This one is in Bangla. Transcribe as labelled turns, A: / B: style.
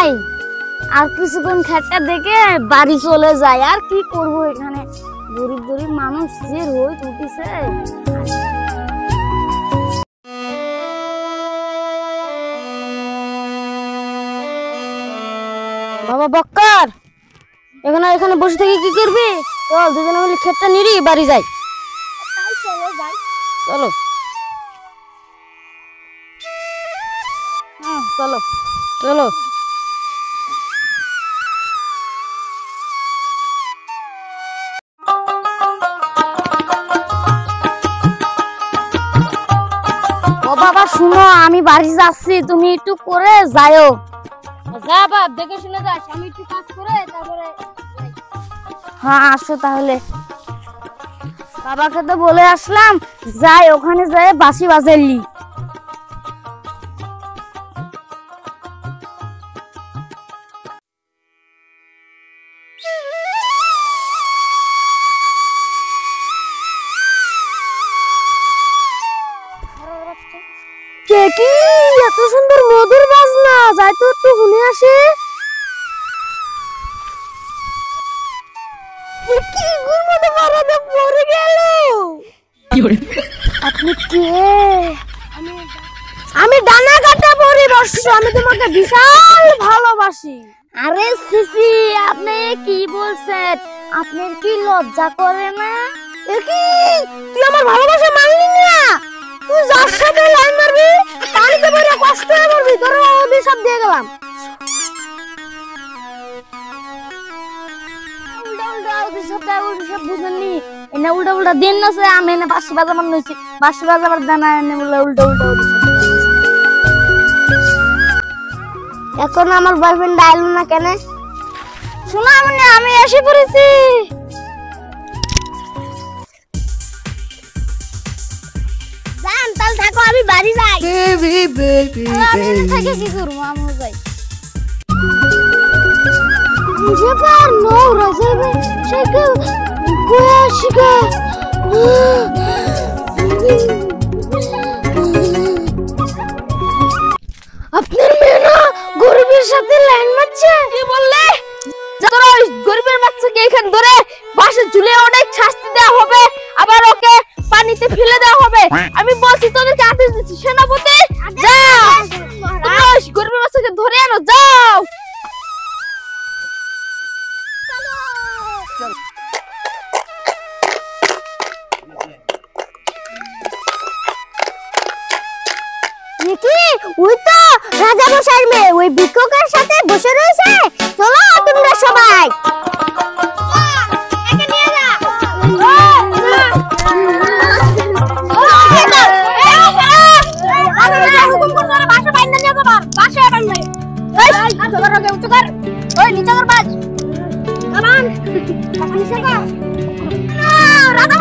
A: নাই, আর কিছুক্ষণ খেতটা দেখে বাড়ি চলে যায়। আর কি করব, এখানে গরিব গরিব মানুষ যে রোদ উঠিছে। বাবা বক্কর, এখানে বসে থেকে কি করবি? চল দুজনে মিলে খেতটা নিরি বাড়ি যাই। চলো যাই, চলো। হ্যাঁ চলো চলো। ও বাবা শুনো, আমি বাড়ি যাচ্ছি, তুমি একটু করে যাও। যা বাপ, দেখে শুনে যাস, আমি একটু কাজ করে তারপরে। হ্যাঁ আসো তাহলে। বাবাকে তো বলে আসলাম, যাই ওখানে যাই বাঁশি বাজাইলি। কে কি এত সুন্দর মধুর বাজনা, যাই তো একটু শুনে আসে। কি গুলমনে মারাতে পড়ে গেল। আপনি কে? আমি ডানা কাটা পরিবর্ষ, আমি তোমাকে বিশাল ভালোবাসি। আরে সিসি, আপনি কি বলছেন? আপনার কি লজ্জা করে না? এ কি, তুই আমার ভালোবাসা মানলি না? তুই যার সাথে লাইন মারবি পানিতে পড়ে কষ্ট হয়ে মরবি, তোর অভিশাপ দিয়ে গেলাম। বুঝেননি, এনে উল্টা উল্টা দিন না, আমি এনে বাঁশি বাজাবার নইছি, বাঁশি বাজাবার দানা এনে বলে উল্টা উল্টা। এখন আমার বয়ফ্রেন্ড আইলো না কেন? শোনা আমি এসে পড়েছি। জান তাহলে থাকো, আমি বাড়ি যাই। আমি থেকে কি করবো, আমিও যাই। मुझे पर नो रजे में शेके गोशिका আপনার মেয়ে না গরিবের সাথে লাইন মারছে। কি বললে? তোরা ওই গরিবের বাচ্চাকে এখানে ধরে বাসে ঝুলিয়ে অনেক শাস্তি দেওয়া হবে, আবার ওকে পানিতে ফেলে দেওয়া হবে। আমি বলছি তোদেরকে আদেশ দিচ্ছি, সেনাপতি যাও, তোমরা ওই গরিবের বাচ্চাকে ধরে আনো, যাও। ওই তো রাজা মশাইয়ের মেয়ে, ওই ভিক্ষুকের সাথে বসে রয়েছে। চলো তোমরা সবাই। রাজা